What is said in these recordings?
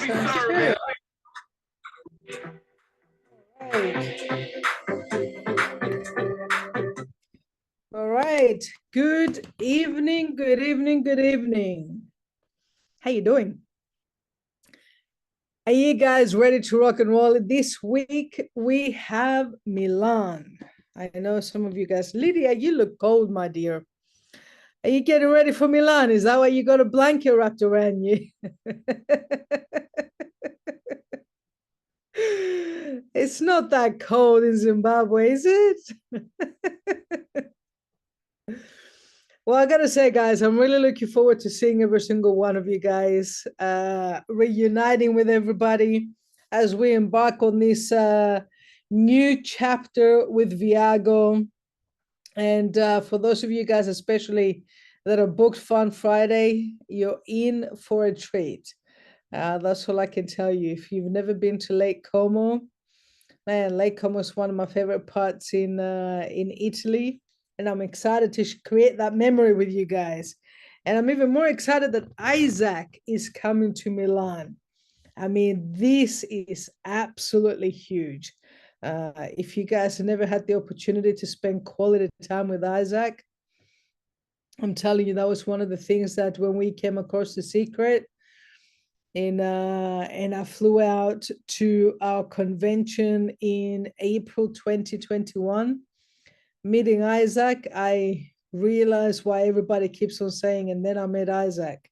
Right. All right. Good evening, good evening, good evening. How you doing? Are you guys ready to rock and roll? This week we have Milan. I know some of you guys. Lydia, you look cold, my dear. Are you getting ready for Milan? Is that why you got a blanket wrapped around you? It's not that cold in Zimbabwe, is it? Well, I gotta say, guys, I'm really looking forward to seeing every single one of you guys, reuniting with everybody as we embark on this new chapter with Viago. And for those of you guys, especially that are booked Fun Friday, you're in for a treat. That's all I can tell you. If you've never been to Lake Como, man, Lake Como is one of my favorite parts in Italy, and I'm excited to create that memory with you guys. And I'm even more excited that Isaac is coming to Milan. I mean, this is absolutely huge. If you guys have never had the opportunity to spend quality time with Isaac, I'm telling you, that was one of the things that when we came across The Secret, and I flew out to our convention in April 2021, meeting Isaac, I realized why everybody keeps on saying, and then I met Isaac.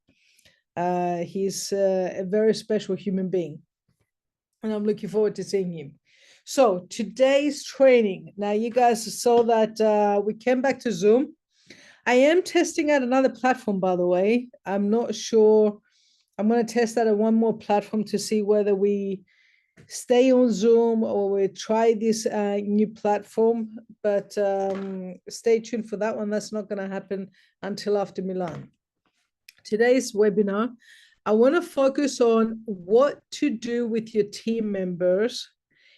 He's a very special human being, and I'm looking forward to seeing him. So today's training, now you guys saw that we came back to Zoom. I am testing out another platform, by the way. I'm not sure. I'm going to test that on one more platform to see whether we stay on Zoom or we try this new platform. But stay tuned for that one. That's not going to happen until after Milan. Today's webinar, I want to focus on what to do with your team members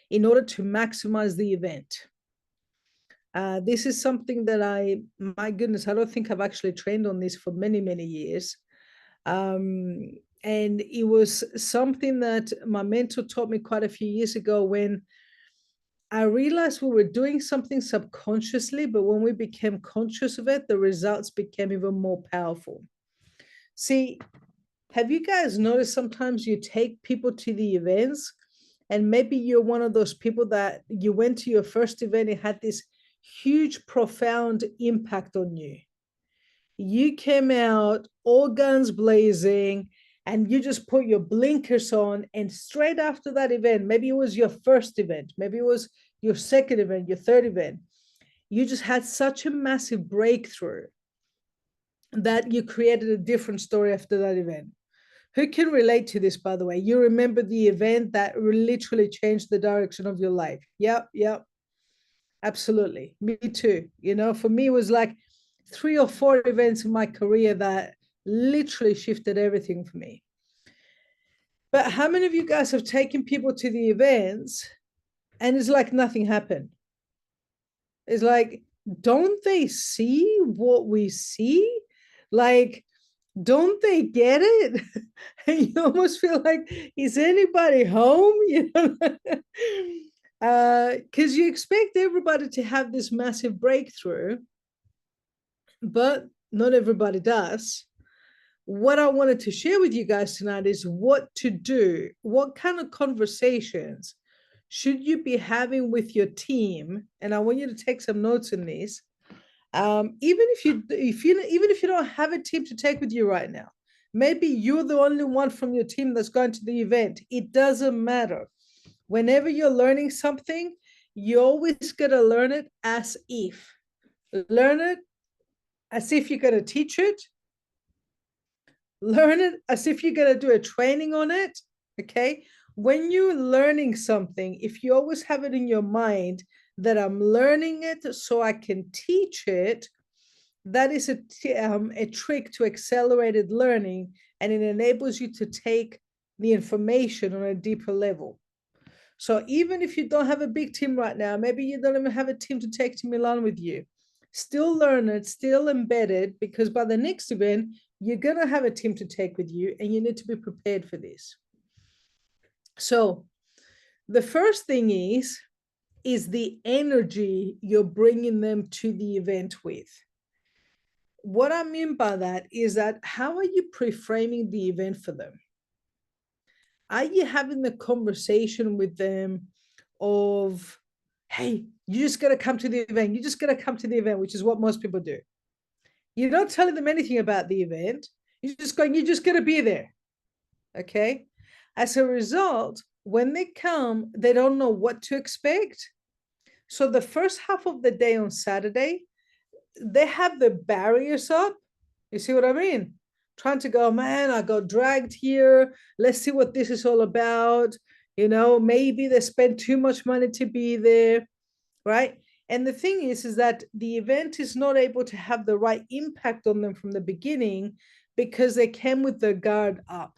in order to maximize the event. This is something that my goodness, I don't think I've actually trained on this for many, many years. And it was something that my mentor taught me quite a few years ago when I realized we were doing something subconsciously, but when we became conscious of it, the results became even more powerful. See, have you guys noticed sometimes you take people to the events and maybe you're one of those people that you went to your first event, it had this huge, profound impact on you. You came out all guns blazing and you just put your blinkers on, and straight after that event, maybe it was your first event, maybe it was your second event, your third event, you just had such a massive breakthrough that you created a different story after that event. Who can relate to this, by the way? You remember the event that literally changed the direction of your life? Yep, absolutely. Me too. You know, for me, it was like 3 or 4 events in my career that literally shifted everything for me. But how many of you guys have taken people to the events and it's like nothing happened? It's like, don't they see what we see? Like, don't they get it? You almost feel like, is anybody home? You know, because you expect everybody to have this massive breakthrough, but not everybody does. What I wanted to share with you guys tonight is what to do, what kind of conversations should you be having with your team, and I want you to take some notes in this. Even if you don't have a team to take with you right now, maybe you're the only one from your team that's going to the event. It doesn't matter. Whenever you're learning something, you always gotta learn it as if. Learn it as if you're gonna teach it. Learn it as if you're gonna do a training on it. Okay. When you're learning something, if you always have it in your mind that I'm learning it so I can teach it, that is a trick to accelerated learning, and it enables you to take the information on a deeper level. So even if you don't have a big team right now, maybe you don't even have a team to take to Milan with you, still learn it, still embed it, because by the next event, you're going to have a team to take with you and you need to be prepared for this. So the first thing is the energy you're bringing them to the event with. What I mean by that is that how are you pre-framing the event for them? Are you having the conversation with them of, hey, you just got to come to the event. You just got to come to the event, which is what most people do. You're not telling them anything about the event. You're just going, you just got to be there. Okay. As a result, when they come, they don't know what to expect. So the first half of the day on Saturday, they have the barriers up. You see what I mean? Trying to go, man, I got dragged here. Let's see what this is all about. Maybe they spent too much money to be there, right? And the thing is that the event is not able to have the right impact on them from the beginning because they came with their guard up.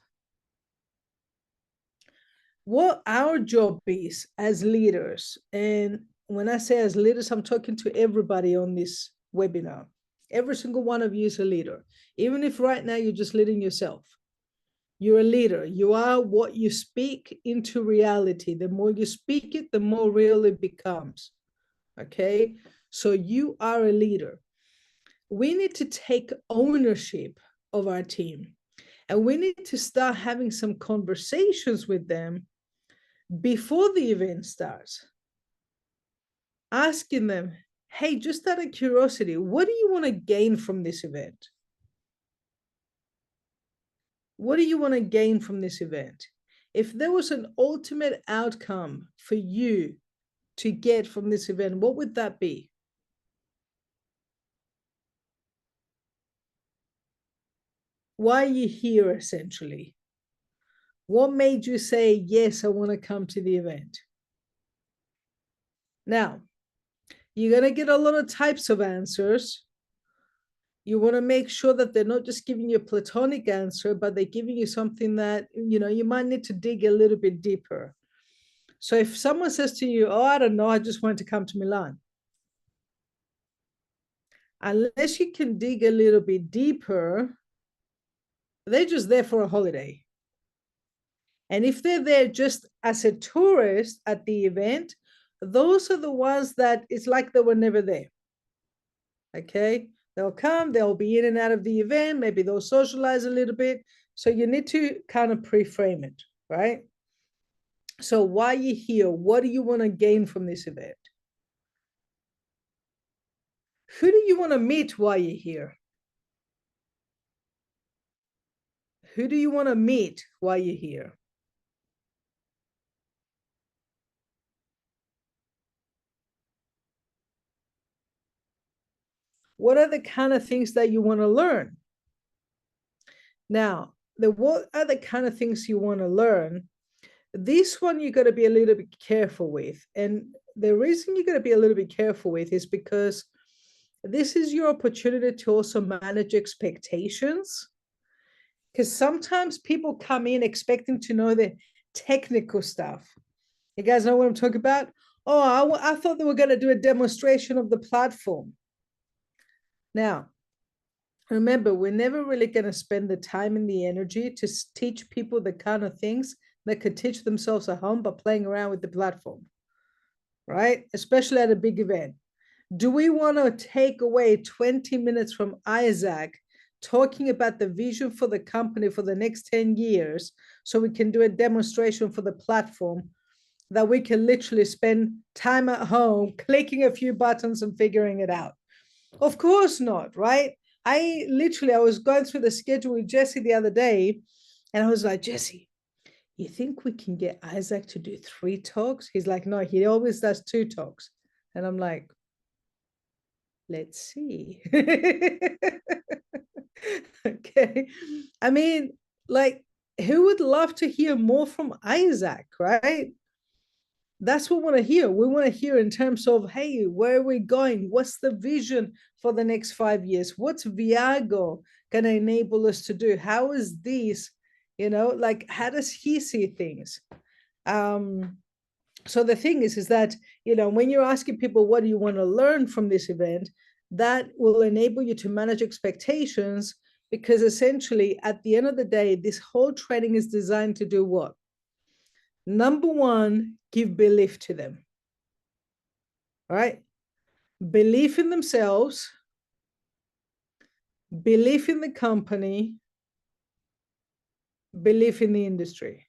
What our job is as leaders, and when I say as leaders, I'm talking to everybody on this webinar. Every single one of you is a leader. Even if right now you're just leading yourself, you're a leader. You are what you speak into reality. The more you speak it, the more real it becomes. Okay? So you are a leader. We need to take ownership of our team. And we need to start having some conversations with them before the event starts, asking them, hey, just out of curiosity, what do you want to gain from this event? What do you want to gain from this event? If there was an ultimate outcome for you to get from this event, what would that be? Why are you here, essentially? What made you say, yes, I want to come to the event? Now, you're going to get a lot of types of answers. You want to make sure that they're not just giving you a platonic answer, but they're giving you something that, you might need to dig a little bit deeper. So if someone says to you, oh, I don't know, I just wanted to come to Milan. Unless you can dig a little bit deeper, they're just there for a holiday. And if they're there just as a tourist at the event, those are the ones that it's like they were never there. Okay. They'll come, they'll be in and out of the event, maybe they'll socialize a little bit. So you need to kind of pre-frame it, right? So why are you here? What do you want to gain from this event? Who do you want to meet while you're here? Who do you want to meet while you're here? What are the kind of things that you want to learn? Now, what are the kind of things you want to learn? This one you got to be a little bit careful with. And the reason you got to be a little bit careful with is because this is your opportunity to also manage expectations. Because sometimes people come in expecting to know the technical stuff. You guys know what I'm talking about? Oh, I thought they were going to do a demonstration of the platform. Now, remember, we're never really going to spend the time and the energy to teach people the kind of things that could teach themselves at home by playing around with the platform, right? Especially at a big event. Do we want to take away 20 minutes from Isaac talking about the vision for the company for the next 10 years so we can do a demonstration for the platform that we can literally spend time at home clicking a few buttons and figuring it out? Of course not, right? I was going through the schedule with Jesse the other day, and I was like, Jesse, you think we can get Isaac to do 3 talks? He's like, no, he always does 2 talks. And I'm like, let's see. Okay. I mean, like, who would love to hear more from Isaac, right? That's what we want to hear. We want to hear in terms of, hey, where are we going? What's the vision for the next 5 years? What's Viago going to enable us to do? How is this, like, how does he see things? So the thing is that, when you're asking people, what do you want to learn from this event? That will enable you to manage expectations, because essentially at the end of the day, this whole training is designed to do what? Number one, give belief to them. All right. Belief in themselves, belief in the company, belief in the industry.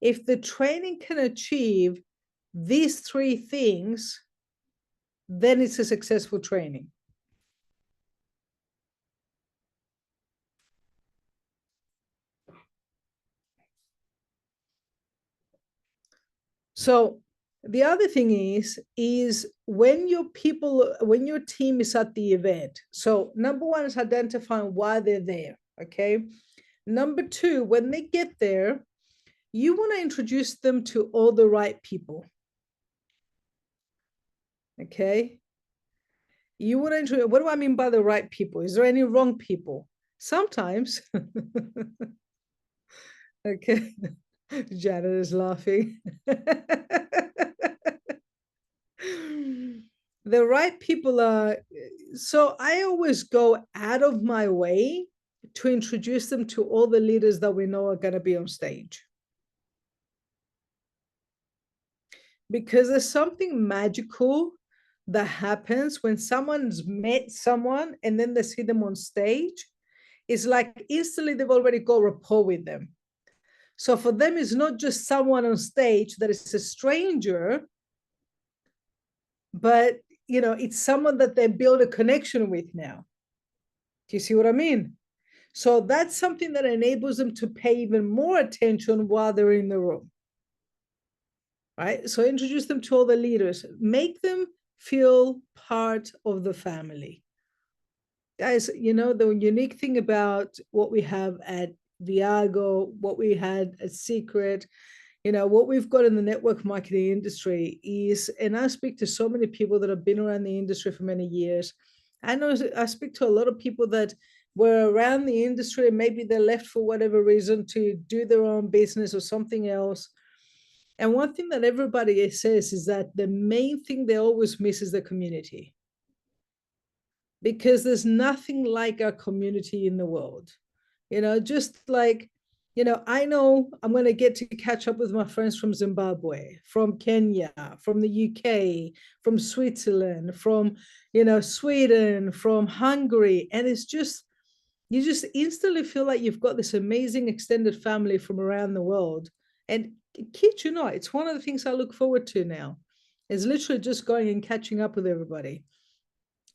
If the training can achieve these three things, then it's a successful training. So the other thing is when your team is at the event. So number one is identifying why they're there. Okay. Number two, when they get there, you want to introduce them to all the right people. Okay. You want to introduce, what do I mean by the right people? Is there any wrong people? Sometimes. Okay. Janet is laughing. The right people are, so I always go out of my way to introduce them to all the leaders that we know are going to be on stage. Because there's something magical that happens when someone's met someone and then they see them on stage. It's like instantly they've already got rapport with them. So for them, it's not just someone on stage that is a stranger, but it's someone that they build a connection with now. Do you see what I mean? So that's something that enables them to pay even more attention while they're in the room. Right? So introduce them to all the leaders, make them feel part of the family. Guys, the unique thing about what we have at Viago, what we had at Secret, what we've got in the network marketing industry is, and I speak to so many people that have been around the industry for many years. I speak to a lot of people that were around the industry and maybe they left for whatever reason to do their own business or something else. And one thing that everybody says is that the main thing they always miss is the community. Because there's nothing like our community in the world. Just like, I know I'm going to get to catch up with my friends from Zimbabwe, from Kenya, from the UK, from Switzerland, from, Sweden, from Hungary. And it's just, you just instantly feel like you've got this amazing extended family from around the world. And kid you not, it's one of the things I look forward to now, is literally just going and catching up with everybody.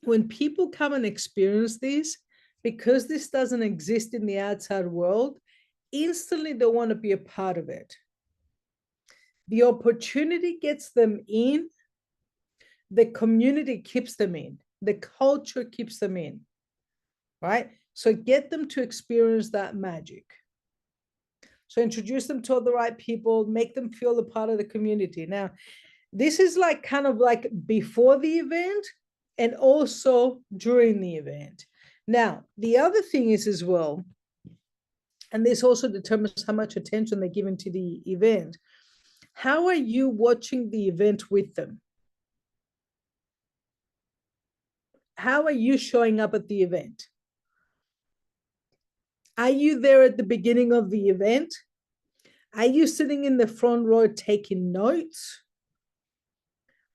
When people come and experience this, because this doesn't exist in the outside world, instantly they want to be a part of it. The opportunity gets them in, the community keeps them in, the culture keeps them in, right? So get them to experience that magic. So introduce them to all the right people, make them feel a part of the community. Now, this is like kind of like before the event and also during the event. Now, the other thing is as well, and this also determines how much attention they're given to the event. How are you watching the event with them? How are you showing up at the event? Are you there at the beginning of the event? Are you sitting in the front row taking notes?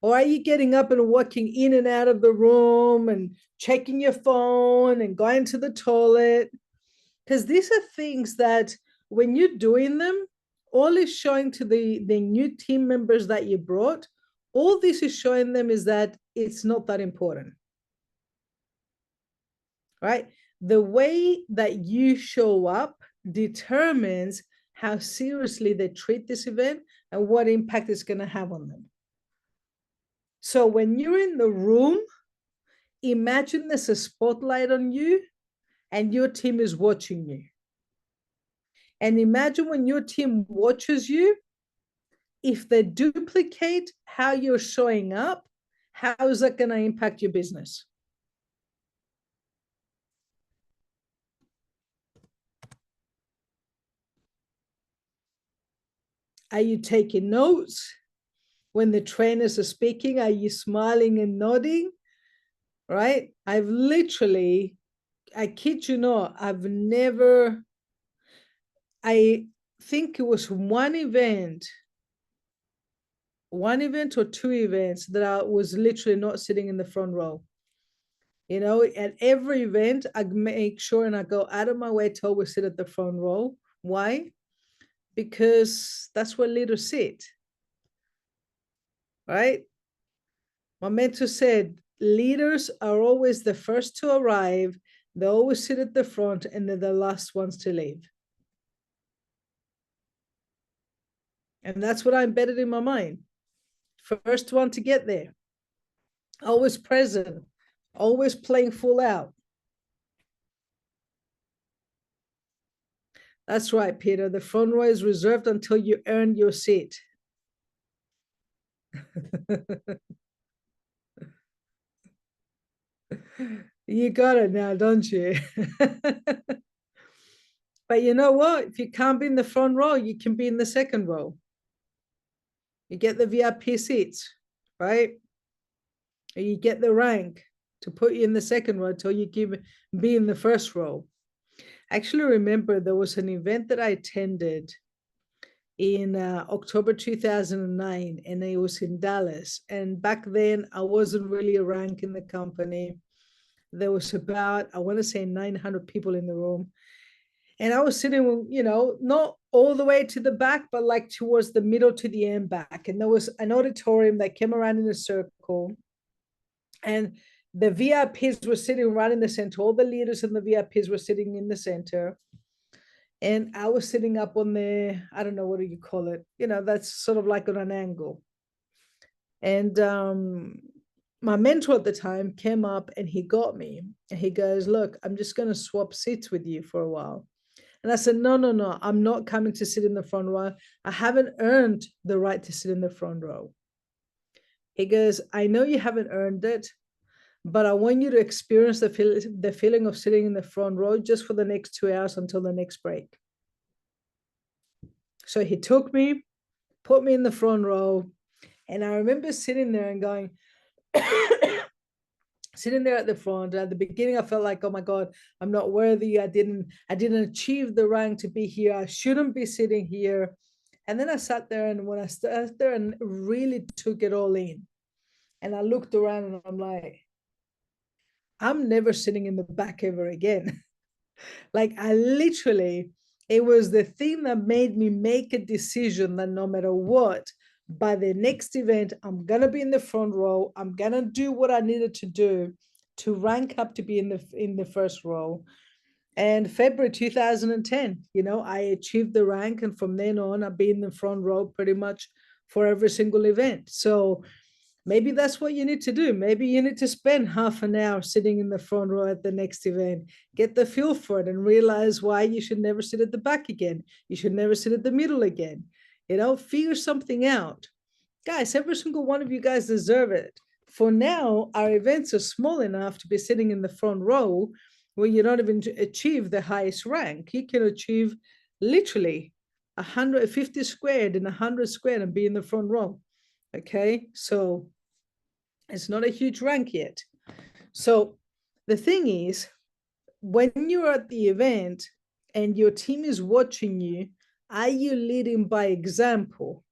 Or are you getting up and walking in and out of the room and checking your phone and going to the toilet? Because these are things that when you're doing them, all is showing to the new team members that you brought, all this is showing them is that it's not that important. Right? The way that you show up determines how seriously they treat this event and what impact it's going to have on them. So when you're in the room, imagine there's a spotlight on you and your team is watching you. And imagine when your team watches you, if they duplicate how you're showing up, how is that going to impact your business? Are you taking notes? When the trainers are speaking, are you smiling and nodding? Right? I kid you not, I think it was one event or two events that I was literally not sitting in the front row. You know, at every event, I make sure and I go out of my way to always sit at the front row. Why? Because that's where leaders sit, right? My mentor said, leaders are always the first to arrive, they always sit at the front, and they're the last ones to leave. And that's what I embedded in my mind. First one to get there, always present, always playing full out. That's right, Peter. The front row is reserved until you earn your seat. You got it now, don't you? But you know what? If you can't be in the front row, you can be in the second row. You get the VIP seats, right? Or you get the rank to put you in the second row until you can be in the first row. I actually remember there was an event that I attended in October 2009, and it was in Dallas. And back then, I wasn't really a rank in the company. There was about, I want to say, 900 people in the room. And I was sitting, you know, not all the way to the back, but like towards the middle to the end back. And there was an auditorium that came around in a circle. And the VIPs were sitting right in the center. All the leaders and the VIPs were sitting in the center. And I was sitting up on the, I don't know, what do you call it? You know, that's sort of like on an angle. And my mentor at the time came up and he got me. And he goes, look, I'm just going to swap seats with you for a while. And I said, no, no, no, I'm not coming to sit in the front row. I haven't earned the right to sit in the front row. He goes, I know you haven't earned it, but I want you to experience the feeling of sitting in the front row just for the next 2 hours until the next break. So he took me, put me in the front row, and I remember sitting there and going, sitting there at the front. At the beginning, I felt like, oh my God, I'm not worthy. I didn't achieve the rank to be here. I shouldn't be sitting here. And then I sat there, and when I sat there and really took it all in, and I looked around and I'm like, I'm never sitting in the back ever again. Like I literally, it was the thing that made me make a decision that no matter what, by the next event, I'm gonna be in the front row. I'm gonna do what I needed to do to rank up to be in the first row. And February 2010, you know, I achieved the rank, and from then on, I've been in the front row pretty much for every single event. So maybe that's what you need to do. Maybe you need to spend half an hour sitting in the front row at the next event, get the feel for it, and realize why you should never sit at the back again. You should never sit at the middle again. You know, figure something out. Guys, every single one of you guys deserve it. For now, our events are small enough to be sitting in the front row where you don't even achieve the highest rank. You can achieve literally 150 squared and 100 squared and be in the front row. Okay, so it's not a huge rank yet. So the thing is, when you're at the event and your team is watching you, are you leading by example?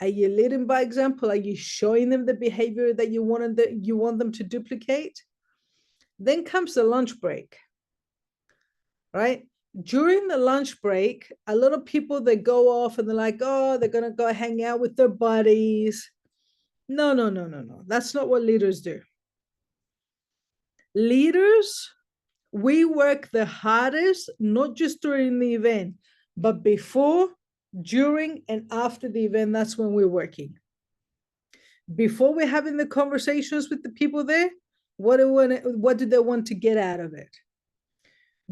Are you leading by example? Are you showing them the behavior that you want them to duplicate? Then comes the lunch break, right? During the lunch break, a lot of people, they go off and they're like, oh, they're gonna go hang out with their buddies. No, no, no, no, no. That's not what leaders do. Leaders, we work the hardest, not just during the event, but before, during, and after the event. That's when we're working. Before we're having the conversations with the people there, what do they want to get out of it?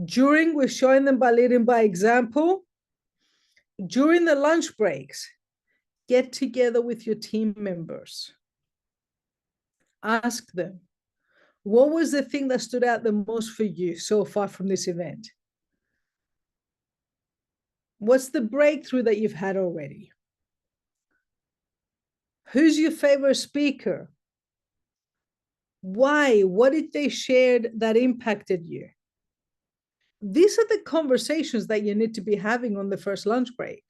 During, we're showing them by leading by example. During the lunch breaks, get together with your team members. Ask them, what was the thing that stood out the most for you so far from this event? What's the breakthrough that you've had already? Who's your favorite speaker? Why? What did they share that impacted you? These are the conversations that you need to be having on the first lunch break.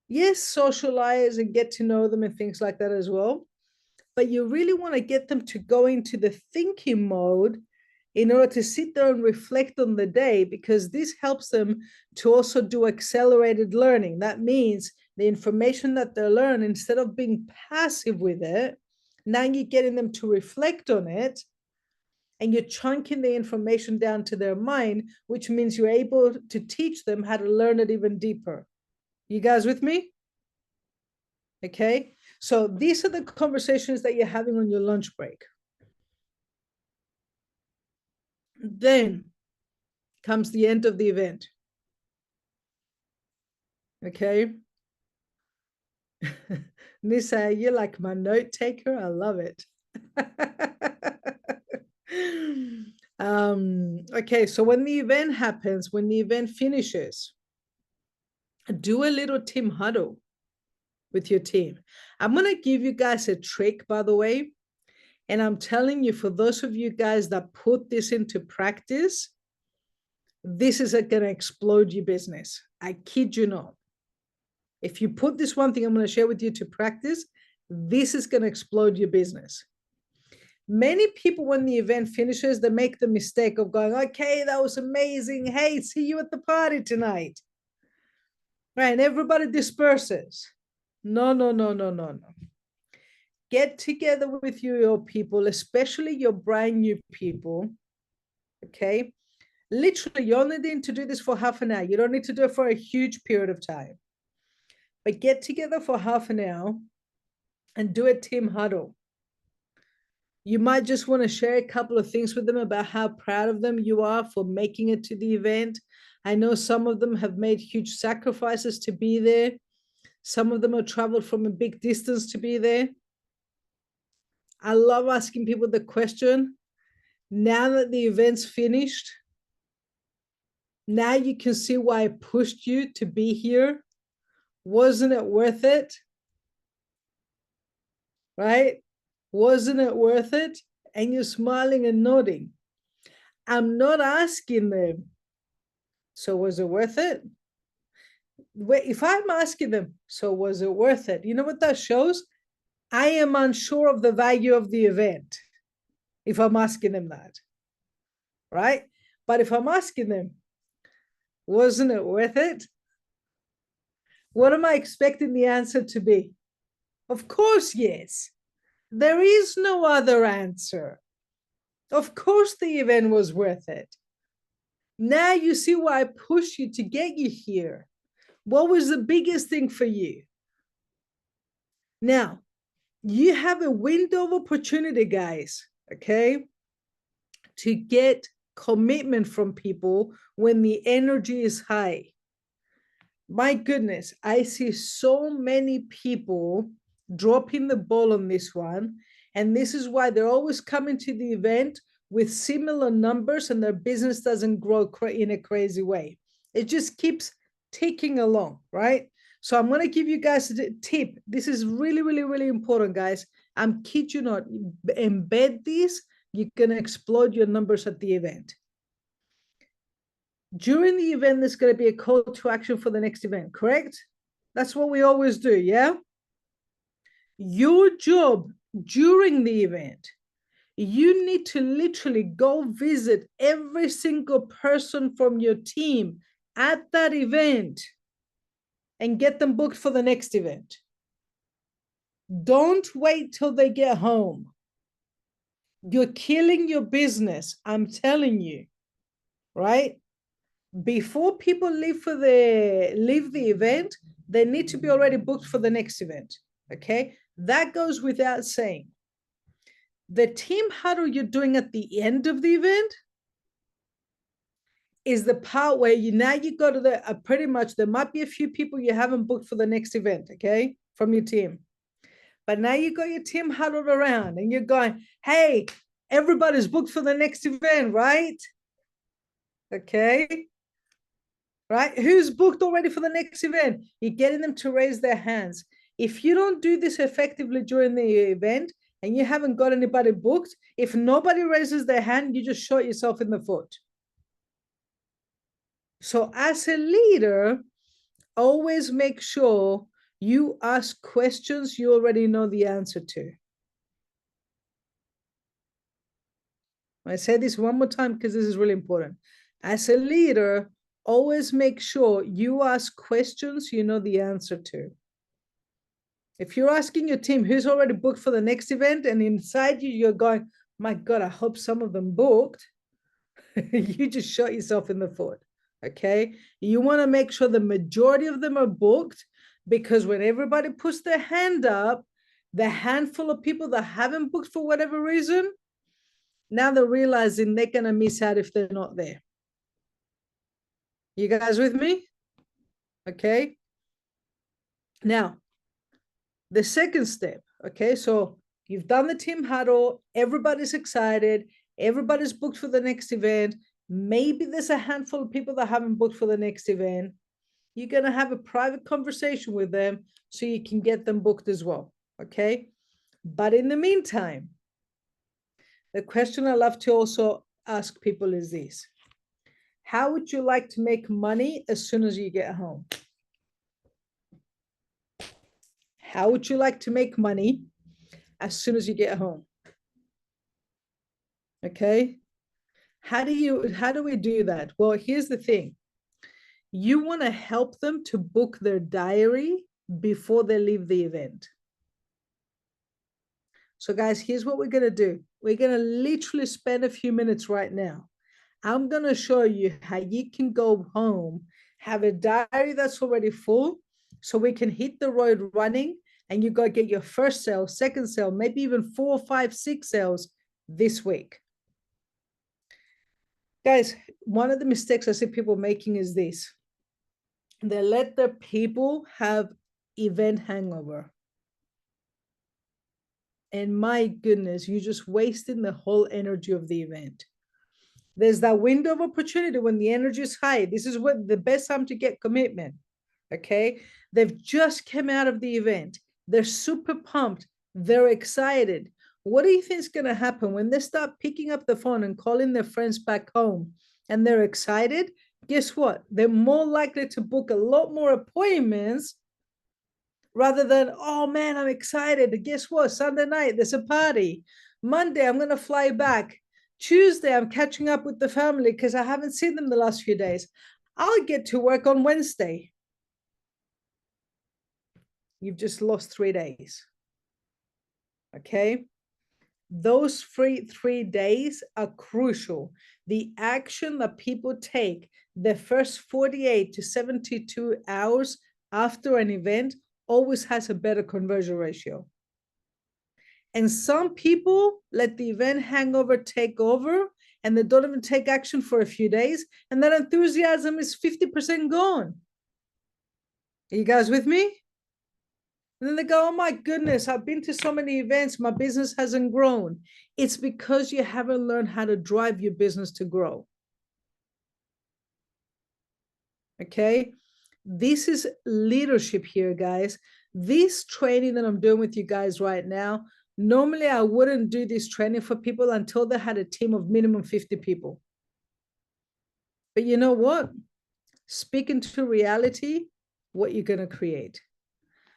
Yes, socialize and get to know them and things like that as well. But you really want to get them to go into the thinking mode in order to sit there and reflect on the day, because this helps them to also do accelerated learning. That means the information that they learn, instead of being passive with it, now you're getting them to reflect on it and you're chunking the information down to their mind, which means you're able to teach them how to learn it even deeper. You guys with me? Okay. So these are the conversations that you're having on your lunch break. Then comes the end of the event. Okay. Nisa, you're like my note taker. I love it. Okay, so when the event happens, when the event finishes, do a little team huddle with your team. I'm going to give you guys a trick, by the way. And I'm telling you, for those of you guys that put this into practice, this is going to explode your business. I kid you not. If you put this one thing I'm going to share with you to practice, this is going to explode your business. Many people, when the event finishes, they make the mistake of going, okay, that was amazing. Hey, see you at the party tonight. Right, and everybody disperses. No, no, no, no, no, no. Get together with your people, especially your brand new people, okay? Literally, you only need to do this for half an hour. You don't need to do it for a huge period of time. But get together for half an hour and do a team huddle. You might just want to share a couple of things with them about how proud of them you are for making it to the event. I know some of them have made huge sacrifices to be there. Some of them have traveled from a big distance to be there. I love asking people the question, now that the event's finished, now you can see why I pushed you to be here. Wasn't it worth it? Right? Wasn't it worth it? And you're smiling and nodding. I'm not asking them, so was it worth it? If I'm asking them, so was it worth it? You know what that shows? I am unsure of the value of the event if I'm asking them that, right? But if I'm asking them, wasn't it worth it? What am I expecting the answer to be? Of course, yes. There is no other answer. Of course, the event was worth it. Now you see why I pushed you to get you here. What was the biggest thing for you? Now, you have a window of opportunity, guys, okay, to get commitment from people when the energy is high. My goodness, I see so many people dropping the ball on this one. And this is why they're always coming to the event with similar numbers and their business doesn't grow in a crazy way. It just keeps ticking along, right? So I'm going to give you guys a tip. This is really, really, really important, guys. I'm kid you not. Embed this, you're going to explode your numbers at the event. During the event, there's going to be a call to action for the next event, correct? That's what we always do, yeah? Your job during the event, you need to literally go visit every single person from your team at that event and get them booked for the next event. Don't wait till they get home. You're killing your business, I'm telling you, right? Before people leave the event, they need to be already booked for the next event. Okay, that goes without saying. The team huddle you're doing at the end of the event is the part where you go to the pretty much there might be a few people you haven't booked for the next event, okay, from your team. But now you got your team huddled around and you're going, hey, everybody's booked for the next event, right? Okay. Right? Who's booked already for the next event? You're getting them to raise their hands. If you don't do this effectively during the event and you haven't got anybody booked, if nobody raises their hand, you just shot yourself in the foot. So as a leader, always make sure you ask questions you already know the answer to. I say this one more time because this is really important. As a leader, always make sure you ask questions you know the answer to. If you're asking your team who's already booked for the next event, and inside you, you're going, my God, I hope some of them booked, you just shot yourself in the foot. Okay. You want to make sure the majority of them are booked, because when everybody puts their hand up, the handful of people that haven't booked for whatever reason, now they're realizing they're going to miss out if they're not there. You guys with me? Okay. Now, the second step, okay, so you've done the team huddle, everybody's excited, everybody's booked for the next event. Maybe there's a handful of people that haven't booked for the next event. You're going to have a private conversation with them so you can get them booked as well, okay? But in the meantime, the question I love to also ask people is this: how would you like to make money as soon as you get home? How would you like to make money as soon as you get home? Okay. How do we do that? Well, here's the thing. You want to help them to book their diary before they leave the event. So guys, here's what we're going to do. We're going to literally spend a few minutes right now. I'm going to show you how you can go home, have a diary that's already full, so we can hit the road running, and you go get your first sale, second sale, maybe even 4, 5, 6 sales this week. Guys, one of the mistakes I see people making is this: they let their people have event hangover. And my goodness, you're just wasting the whole energy of the event. There's that window of opportunity when the energy is high. This is what the best time to get commitment. Okay. They've just come out of the event. They're super pumped. They're excited. What do you think is going to happen when they start picking up the phone and calling their friends back home and they're excited? Guess what? They're more likely to book a lot more appointments rather than, oh man, I'm excited. Guess what? Sunday night, there's a party. Monday, I'm going to fly back. Tuesday, I'm catching up with the family because I haven't seen them the last few days. I'll get to work on Wednesday. You've just lost 3 days. Okay. Those three days are crucial. The action that people take the first 48 to 72 hours after an event always has a better conversion ratio. And some people let the event hangover take over, and they don't even take action for a few days, and that enthusiasm is 50% gone. Are you guys with me? And then they go, oh my goodness, I've been to so many events, my business hasn't grown. It's because you haven't learned how to drive your business to grow. Okay. This is leadership here, guys. This training that I'm doing with you guys right now, normally I wouldn't do this training for people until they had a team of minimum 50 people. But you know what? Speaking to reality, what you're going to create.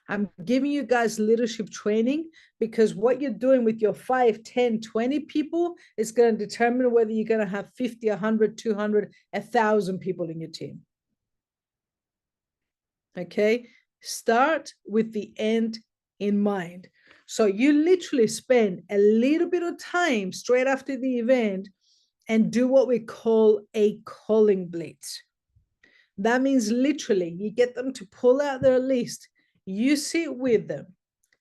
I'm giving you guys leadership training because what you're doing with your 5, 10, 20 people is going to determine whether you're going to have 50, 100, 200, 1,000 people in your team. Okay. Start with the end in mind. So you literally spend a little bit of time straight after the event and do what we call a calling blitz. That means literally you get them to pull out their list. You sit with them,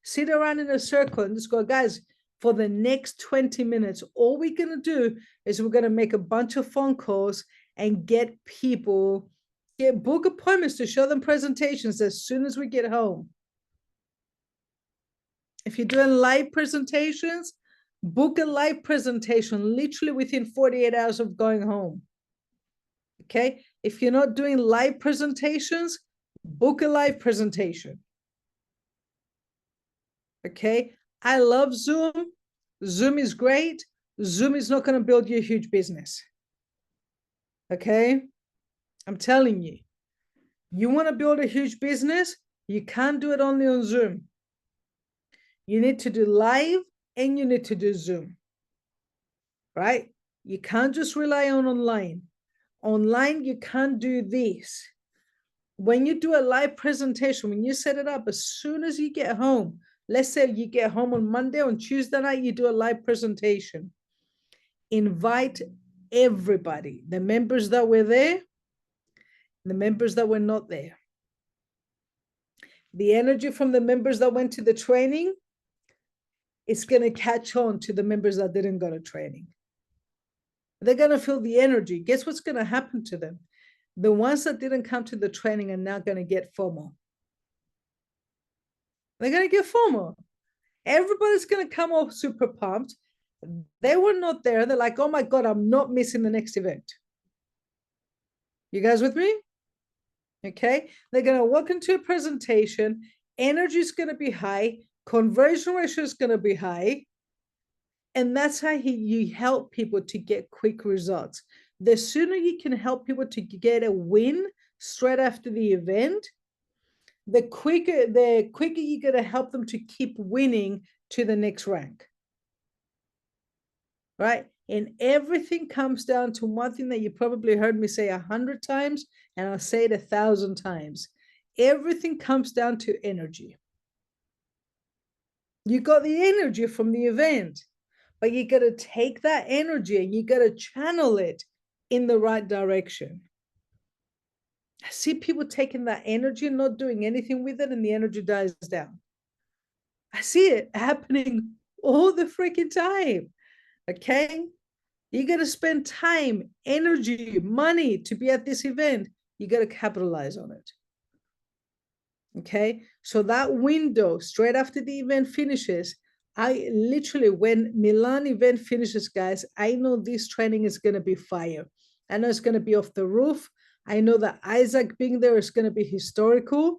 sit around in a circle and just go, guys, for the next 20 minutes, all we're going to do is we're going to make a bunch of phone calls and get people, book appointments to show them presentations as soon as we get home. If you're doing live presentations, book a live presentation literally within 48 hours of going home. Okay. If you're not doing live presentations, book a live presentation. Okay. I love Zoom. Zoom is great. Zoom is not going to build you a huge business. Okay. I'm telling you, you want to build a huge business, you can't do it only on Zoom. You need to do live and you need to do Zoom, right? You can't just rely on online. Online, you can't do this. When you do a live presentation, when you set it up, as soon as you get home, let's say you get home on Monday, on Tuesday night, you do a live presentation. Invite everybody, the members that were there, the members that were not there. The energy from the members that went to the training is going to catch on to the members that didn't go to training. They're going to feel the energy. Guess what's going to happen to them? The ones that didn't come to the training are now going to get FOMO. They're going to get FOMO. Everybody's going to come off super pumped. They were not there. They're like, oh my God, I'm not missing the next event. You guys with me? Okay. They're going to walk into a presentation. Energy is going to be high. Conversion ratio is going to be high. And that's how you help people to get quick results. The sooner you can help people to get a win straight after the event, the quicker you're going to help them to keep winning to the next rank. Right? And everything comes down to one thing that you probably heard me say 100 times, and I'll say it 1,000 times. Everything comes down to energy. You got the energy from the event, but you got to take that energy and you got to channel it in the right direction. I see people taking that energy and not doing anything with it, and the energy dies down. I see it happening all the freaking time. Okay? You got to spend time, energy, money to be at this event. You got to capitalize on it. Okay? So that window straight after the event finishes, I literally, when Milan event finishes, guys, I know this training is going to be fire. I know it's going to be off the roof. I know that Isaac being there is going to be historical.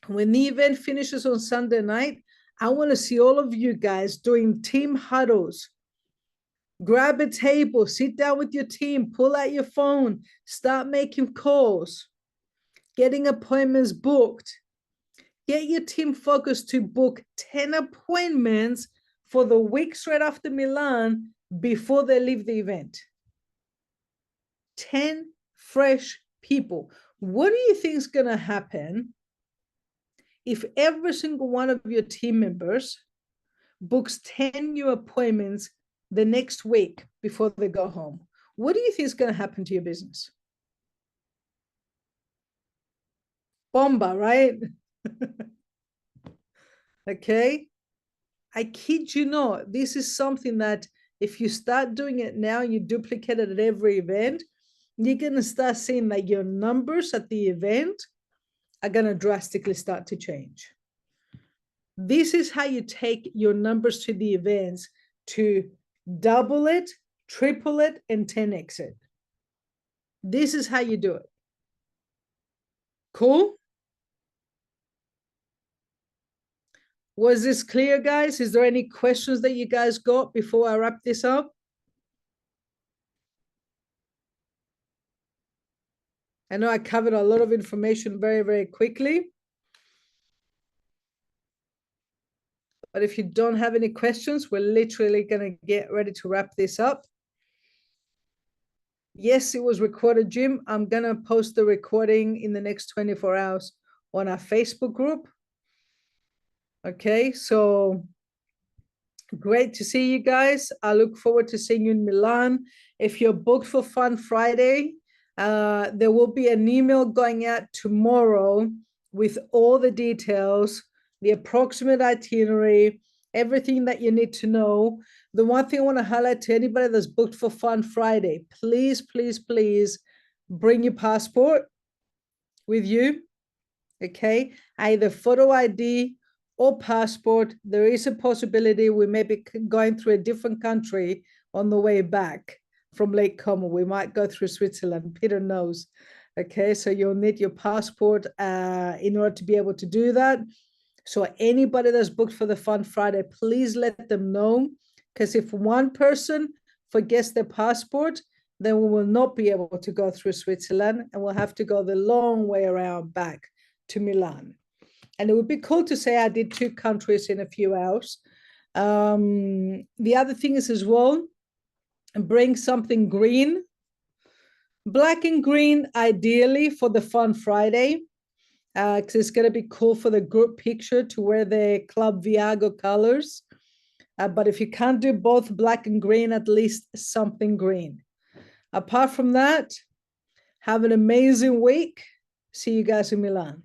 When the event finishes on Sunday night, I want to see all of you guys doing team huddles. Grab a table, sit down with your team, pull out your phone, start making calls, getting appointments booked. Get your team focused to book 10 appointments for the week straight after Milan before they leave the event. 10 fresh people. What do you think is going to happen if every single one of your team members books 10 new appointments the next week before they go home? What do you think is going to happen to your business? Bomba, right? Okay. I kid you not, this is something that if you start doing it now, you duplicate it at every event, you're going to start seeing that your numbers at the event are going to drastically start to change. This is how you take your numbers to the events to double it, triple it, and 10x it. This is how you do it. Cool? Was this clear, guys? Is there any questions that you guys got before I wrap this up? I know I covered a lot of information very, very quickly. But if you don't have any questions, we're literally going to get ready to wrap this up. Yes, it was recorded, Jim. I'm going to post the recording in the next 24 hours on our Facebook group. Okay, so great to see you guys. I look forward to seeing you in Milan. If you're booked for Fun Friday, there will be an email going out tomorrow with all the details, the approximate itinerary, everything that you need to know. The one thing I want to highlight to anybody that's booked for Fun Friday, please, please, please bring your passport with you. Okay, either photo ID or passport. There is a possibility we may be going through a different country on the way back from Lake Como. We might go through Switzerland. Peter knows. Okay, so you'll need your passport in order to be able to do that. So anybody that's booked for the Fun Friday, please let them know, because if one person forgets their passport, then we will not be able to go through Switzerland, and we'll have to go the long way around back to Milan. And it would be cool to say I did 2 countries in a few hours. The other thing is as well, bring something green, black and green, ideally for the Fun Friday, because it's going to be cool for the group picture to wear the Club Viago colors. But if you can't do both black and green, at least something green. Apart from that, have an amazing week. See you guys in Milan.